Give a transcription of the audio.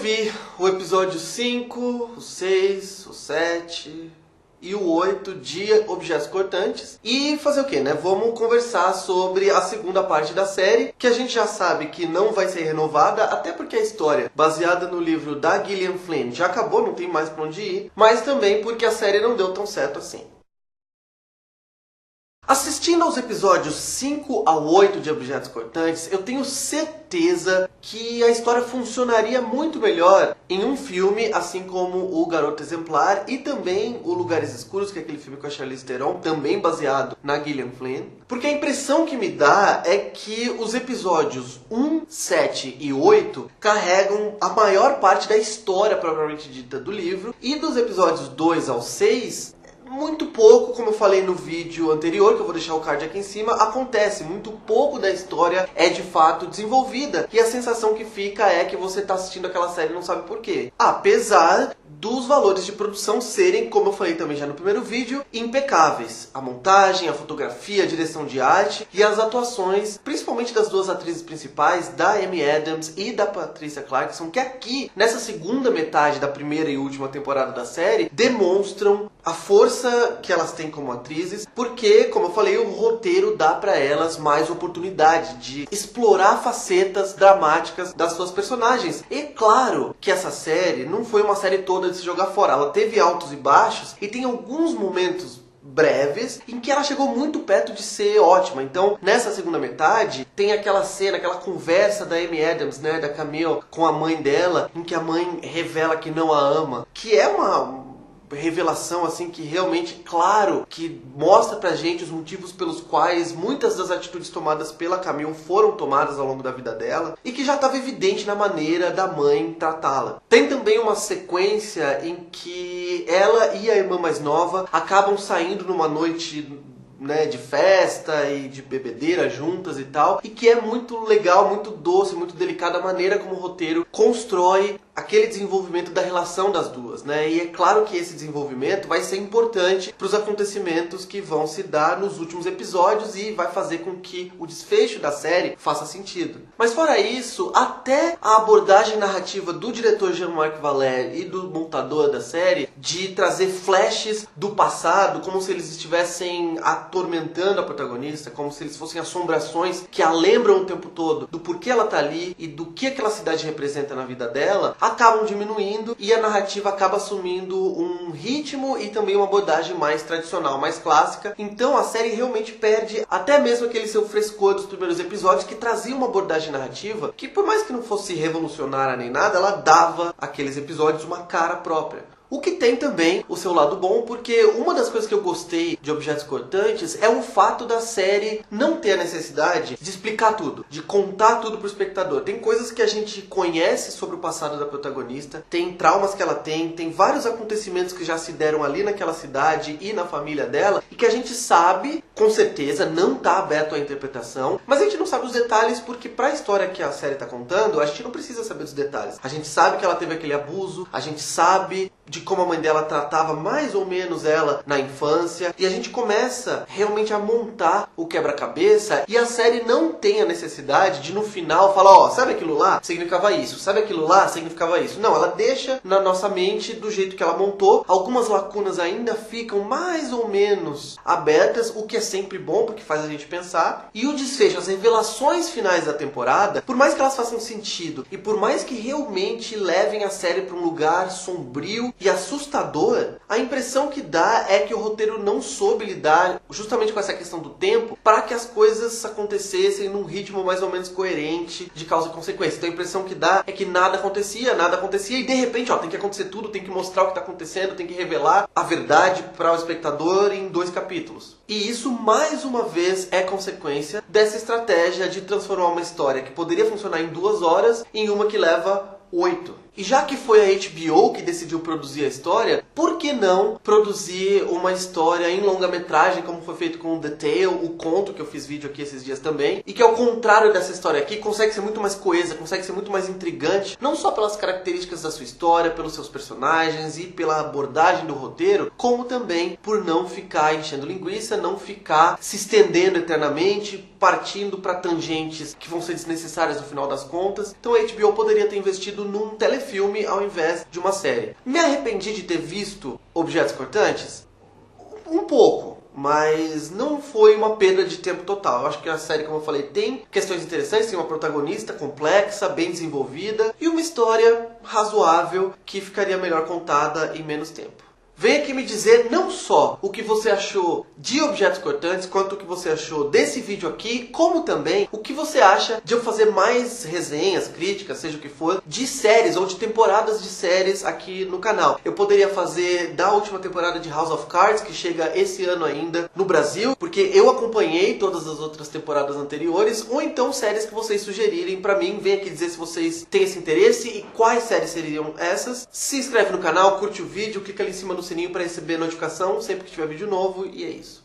vi o episódio 5, o 6, o 7 e o 8 de Objetos Cortantes. E fazer o quê, né? Vamos conversar sobre a segunda parte da série, que a gente já sabe que não vai ser renovada, até porque a história, baseada no livro da Gillian Flynn, já acabou, não tem mais pra onde ir, mas também porque a série não deu tão certo assim. Assistindo aos episódios 5 ao 8 de Objetos Cortantes, eu tenho certeza que a história funcionaria muito melhor em um filme, assim como O Garoto Exemplar e também O Lugares Escuros, que é aquele filme com a Charlize Theron, também baseado na Gillian Flynn. Porque a impressão que me dá é que os episódios 1, 7 e 8 carregam a maior parte da história propriamente dita do livro, e dos episódios 2 ao 6... muito pouco, como eu falei no vídeo anterior, que eu vou deixar o card aqui em cima, acontece. Muito pouco da história é de fato desenvolvida. E a sensação que fica é que você está assistindo aquela série e não sabe por quê. Apesar dos valores de produção serem, como eu falei também já no primeiro vídeo, impecáveis. A montagem, a fotografia, a direção de arte e as atuações, principalmente das duas atrizes principais, da Amy Adams e da Patricia Clarkson, que aqui, nessa segunda metade da primeira e última temporada da série, demonstram a força que elas têm como atrizes, porque, como eu falei, o roteiro dá pra elas mais oportunidade de explorar facetas dramáticas das suas personagens. E claro que essa série não foi uma série toda de se jogar fora. Ela teve altos e baixos e tem alguns momentos breves em que ela chegou muito perto de ser ótima. Então, nessa segunda metade, tem aquela cena, aquela conversa da Amy Adams, né, da Camille, com a mãe dela, em que a mãe revela que não a ama, que é uma revelação assim que realmente, claro, que mostra pra gente os motivos pelos quais muitas das atitudes tomadas pela Camille foram tomadas ao longo da vida dela, e que já estava evidente na maneira da mãe tratá-la. Tem também uma sequência em que ela e a irmã mais nova acabam saindo numa noite, né, de festa e de bebedeira juntas e tal, e que é muito legal, muito doce, muito delicada a maneira como o roteiro constrói aquele desenvolvimento da relação das duas, né? E é claro que esse desenvolvimento vai ser importante para os acontecimentos que vão se dar nos últimos episódios e vai fazer com que o desfecho da série faça sentido. Mas fora isso, até a abordagem narrativa do diretor Jean-Marc Vallée e do montador da série de trazer flashes do passado, como se eles estivessem atormentando a protagonista, como se eles fossem assombrações que a lembram o tempo todo do porquê ela tá ali e do que aquela cidade representa na vida dela, acabam diminuindo e a narrativa acaba assumindo um ritmo e também uma abordagem mais tradicional, mais clássica. Então a série realmente perde até mesmo aquele seu frescor dos primeiros episódios, que trazia uma abordagem narrativa que, por mais que não fosse revolucionária nem nada, ela dava àqueles episódios uma cara própria. O que tem também o seu lado bom, porque uma das coisas que eu gostei de Objetos Cortantes é o fato da série não ter a necessidade de explicar tudo, de contar tudo pro espectador. Tem coisas que a gente conhece sobre o passado da protagonista, tem traumas que ela tem vários acontecimentos que já se deram ali naquela cidade e na família dela, e que a gente sabe, com certeza, não tá aberto à interpretação, mas a gente não sabe os detalhes porque pra história que a série tá contando, a gente não precisa saber dos detalhes. A gente sabe que ela teve aquele abuso, a gente sabe de como a mãe dela tratava mais ou menos ela na infância, e a gente começa realmente a montar o quebra-cabeça, e a série não tem a necessidade de no final falar, ó, sabe aquilo lá? Significava isso. Sabe aquilo lá? Significava isso. Não, ela deixa na nossa mente do jeito que ela montou. Algumas lacunas ainda ficam mais ou menos abertas, o que é sempre bom, porque faz a gente pensar. E o desfecho, as revelações finais da temporada, por mais que elas façam sentido, e por mais que realmente levem a série para um lugar sombrio e assustador, a impressão que dá é que o roteiro não soube lidar justamente com essa questão do tempo para que as coisas acontecessem num ritmo mais ou menos coerente de causa e consequência. Então a impressão que dá é que nada acontecia e de repente, ó, tem que acontecer tudo, tem que mostrar o que está acontecendo, tem que revelar a verdade para o espectador em 2 capítulos. E isso, mais uma vez, é consequência dessa estratégia de transformar uma história que poderia funcionar em 2 horas em uma que leva 8. E já que foi a HBO que decidiu produzir a história, por que não produzir uma história em longa-metragem, como foi feito com The Tale, o conto, que eu fiz vídeo aqui esses dias também, e que ao contrário dessa história aqui, consegue ser muito mais coesa, consegue ser muito mais intrigante, não só pelas características da sua história, pelos seus personagens e pela abordagem do roteiro, como também por não ficar enchendo linguiça, não ficar se estendendo eternamente, partindo para tangentes que vão ser desnecessárias no final das contas. Então a HBO poderia ter investido convertido num telefilme ao invés de uma série. Me arrependi de ter visto Objetos Cortantes? Um pouco, mas não foi uma perda de tempo total. Eu acho que a série, como eu falei, tem questões interessantes, tem uma protagonista complexa, bem desenvolvida e uma história razoável que ficaria melhor contada em menos tempo. Vem aqui me dizer não só o que você achou de Objetos Cortantes, quanto o que você achou desse vídeo aqui, como também o que você acha de eu fazer mais resenhas, críticas, seja o que for, de séries ou de temporadas de séries aqui no canal. Eu poderia fazer da última temporada de House of Cards, que chega esse ano ainda no Brasil, porque eu acompanhei todas as outras temporadas anteriores, ou então séries que vocês sugerirem pra mim. Vem aqui dizer se vocês têm esse interesse e quais séries seriam essas. Se inscreve no canal, curte o vídeo, clica ali em cima no sininho para receber notificação sempre que tiver vídeo novo, e é isso.